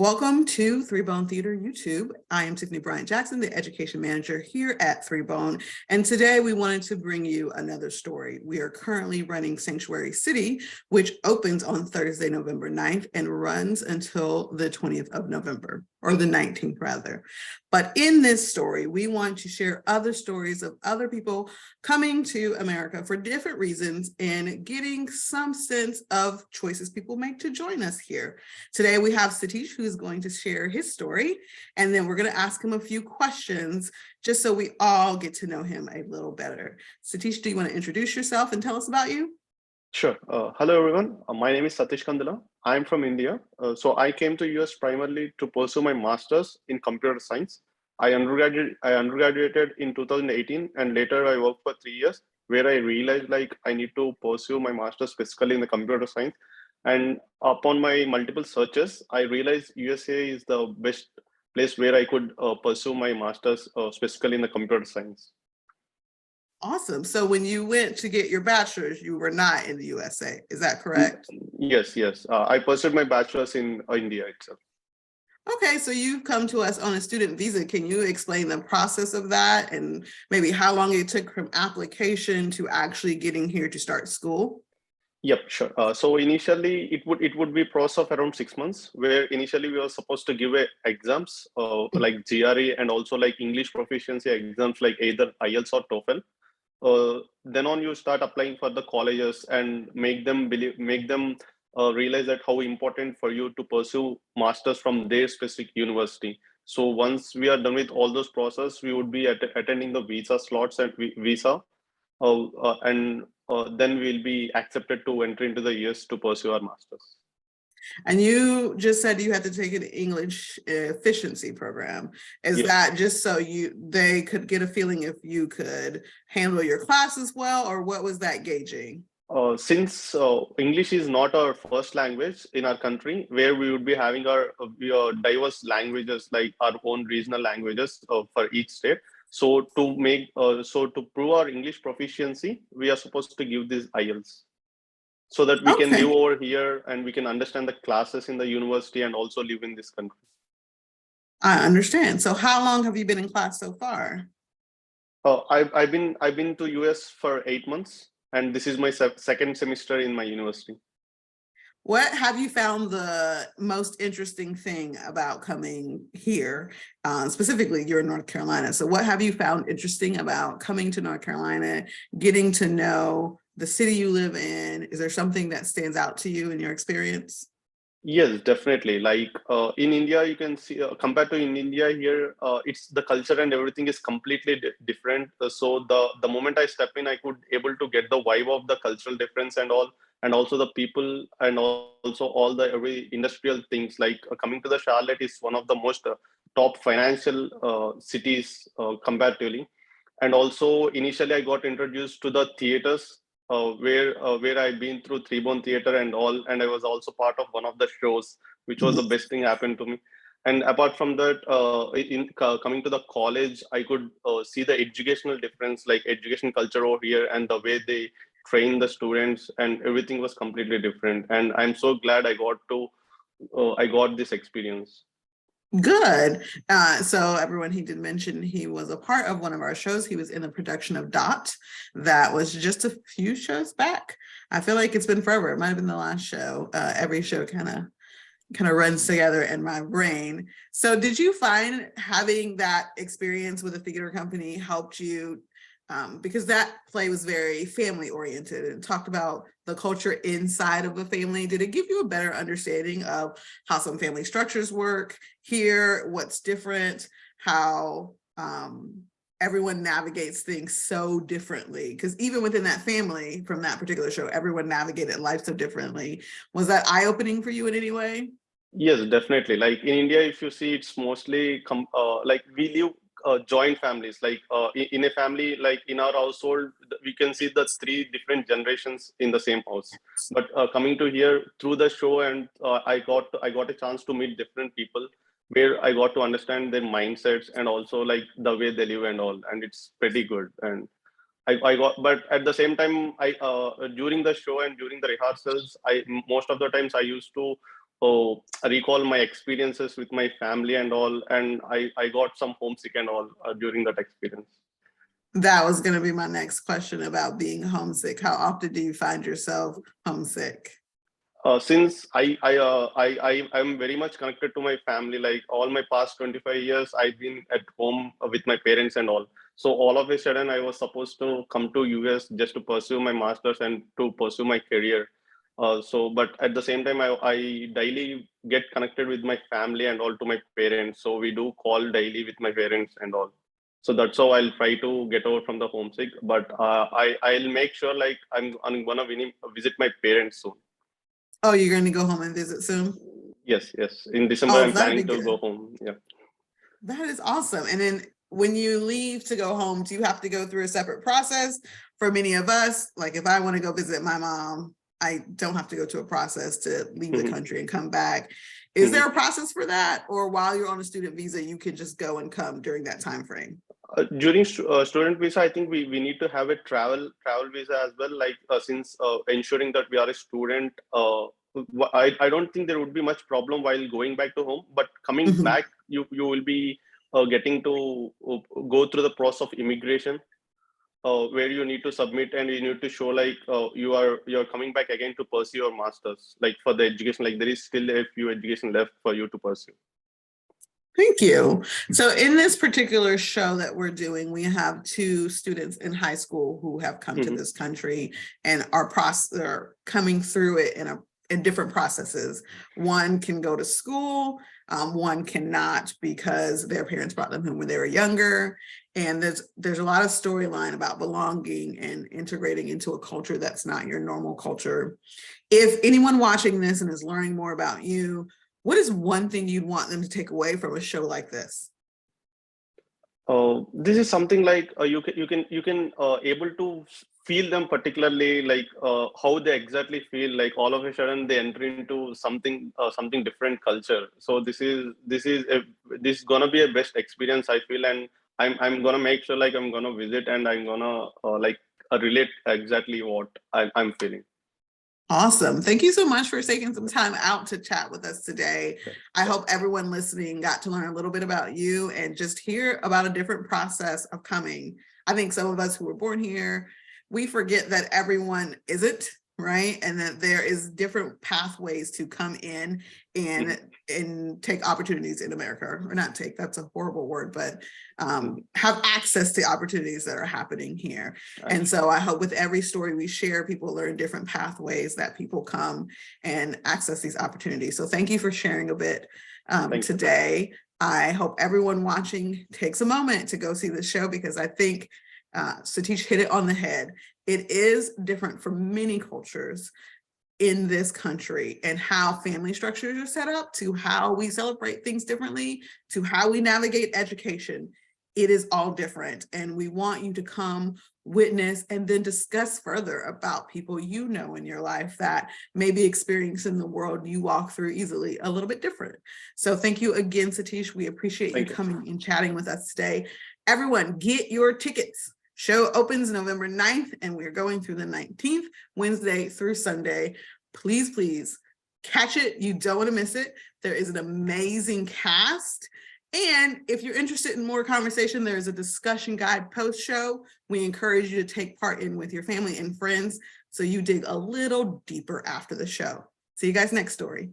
Welcome to Three Bone Theater YouTube. I am Tiffany Bryant-Jackson, the education manager here at Three Bone. And today we wanted to bring you another story. We are currently running Sanctuary City, which opens on Thursday, November 9th and runs until the 20th of November, or the 19th rather. But in this story, we want to share other stories of other people coming to America for different reasons and getting some sense of choices people make to join us here. Today we have Satheesh, who's going to share his story, and then we're going to ask him a few questions just so we all get to know him a little better. Satheesh, do you want to introduce yourself and tell us about you? Sure. Hello, everyone. My name is Satheesh Kandula. I'm from India. So I came to US primarily to pursue my master's in computer science. I undergraduated in 2018, and later I worked for 3 years, where I realized I need to pursue my master's specifically in the computer science. And upon my multiple searches, I realized USA is the best place where I could pursue my master's specifically in the computer science. Awesome. So when you went to get your bachelor's, you were not in the USA. Is that correct? Yes. I pursued my bachelor's in India itself. Okay, so you've come to us on a student visa. Can you explain the process of that and maybe how long it took from application to actually getting here to start school? Yep, sure. So initially, it would be process of around 6 months, where initially we were supposed to give exams like GRE and also like English proficiency exams like either IELTS or TOEFL. Then on, you start applying for the colleges and make them realize that how important for you to pursue masters from their specific university. So once we are done with all those process, we would be attending the visa slots and visa, and then we'll be accepted to enter into the US to pursue our masters. And you just said you had to take an English efficiency program. Is that just so they could get a feeling if you could handle your classes well, or what was that gauging? Since English is not our first language in our country, where we would be having our diverse languages, like our own regional languages for each state. So to prove our English proficiency, we are supposed to give these IELTS, so that we can live over here and we can understand the classes in the university and also live in this country. I understand. So how long have you been in class so far? I've been to US for 8 months, and this is my second semester in my university. What have you found the most interesting thing about coming here? Specifically, you're in North Carolina. So what have you found interesting about coming to North Carolina, getting to know the city you live in? Is there something that stands out to you in your experience? Yes, definitely. Like in India, you can see compared to in India here, it's the culture and everything is completely different. So the moment I step in, I could able to get the vibe of the cultural difference and all, and also the people, and also all the every industrial things. Like coming to the Charlotte is one of the most top financial cities comparatively. And also initially, I got introduced to the theaters, where I've been through Three Bone Theater and all, and I was also part of one of the shows, which was the best thing happened to me. And apart from that, coming to the college, I could see the educational difference, like education culture over here and the way they train the students, and everything was completely different. And I'm so glad I got this experience. Good. So everyone, he did mention he was a part of one of our shows. He was in the production of Dot. That was just a few shows back. I feel like it's been forever. It might have been the last show. Every show kind of runs together in my brain. So did you find having that experience with a theater company helped you? Because that play was very family oriented and talked about the culture inside of a family. Did it give you a better understanding of how some family structures work here, what's different, how everyone navigates things so differently? Because even within that family from that particular show, everyone navigated life so differently. Was that eye-opening for you in any way? Yes, definitely. Like in India, if you see, it's mostly like we live joint families. Like in a family, like in our household, we can see the three different generations in the same house. But coming to here through the show, and I got a chance to meet different people, where I got to understand their mindsets and also like the way they live and all. And it's pretty good. And I got, but at the same time, I during the show and during the rehearsals, most of the times I used to recall my experiences with my family and all, and I got some homesick and all during that experience. That was going to be my next question about being homesick. How often do you find yourself homesick? Since I'm very much connected to my family, like all my past 25 years, I've been at home with my parents and all. So all of a sudden, I was supposed to come to US just to pursue my masters and to pursue my career. But at the same time, I daily get connected with my family and all to my parents. So we do call daily with my parents and all. So that's how I'll try to get over from the homesick. But I'll make sure like I'm gonna visit my parents soon. Oh, you're going to go home and visit soon? Yes, yes. In December, Oh, I'm that'd be planning to good. go home. Yeah. That is awesome. And then when you leave to go home, do you have to go through a separate process? For many of us, like if I want to go visit my mom, I don't have to go to a process to leave the country and come back. Is there a process for that? Or while you're on a student visa, you can just go and come during that time frame? During student visa, I think we need to have a travel visa as well. Like since ensuring that we are a student, I don't think there would be much problem while going back to home. But coming back, you will be getting to go through the process of immigration, where you need to submit and you need to show like you're coming back again to pursue your masters. Like for the education, like there is still a few education left for you to pursue. Thank you. So in this particular show that we're doing, we have two students in high school who have come to this country and are coming through it in different processes. One can go to school, one cannot because their parents brought them home when they were younger. And there's a lot of storyline about belonging and integrating into a culture that's not your normal culture. If anyone watching this and is learning more about you, what is one thing you'd want them to take away from a show like this? This is something like you can able to feel them, particularly like how they exactly feel. Like all of a sudden they enter into something different culture. So this is gonna be a best experience, I feel, and I'm gonna make sure like I'm gonna visit and I'm gonna relate exactly what I'm feeling. Awesome. Thank you so much for taking some time out to chat with us today. I hope everyone listening got to learn a little bit about you and just hear about a different process of coming. I think some of us who were born here, we forget that everyone isn't, right? And that there is different pathways to come in and take opportunities in America, or not take, that's a horrible word, but have access to opportunities that are happening here. And so I hope with every story we share, people learn different pathways that people come and access these opportunities. So thank you for sharing a bit today. I hope everyone watching takes a moment to go see the show, because I think Satheesh hit it on the head. It is different from many cultures in this country, and how family structures are set up, to how we celebrate things differently, to how we navigate education. It is all different. And we want you to come witness and then discuss further about people you know in your life that may be experiencing the world you walk through easily a little bit different. So thank you again, Satheesh. We appreciate you coming and chatting with us today. Everyone, get your tickets. Show opens November 9th, and we're going through the 19th, Wednesday through Sunday. Please, please catch it. You don't want to miss it. There is an amazing cast. And if you're interested in more conversation, there is a discussion guide post-show. We encourage you to take part in with your family and friends so you dig a little deeper after the show. See you guys next story.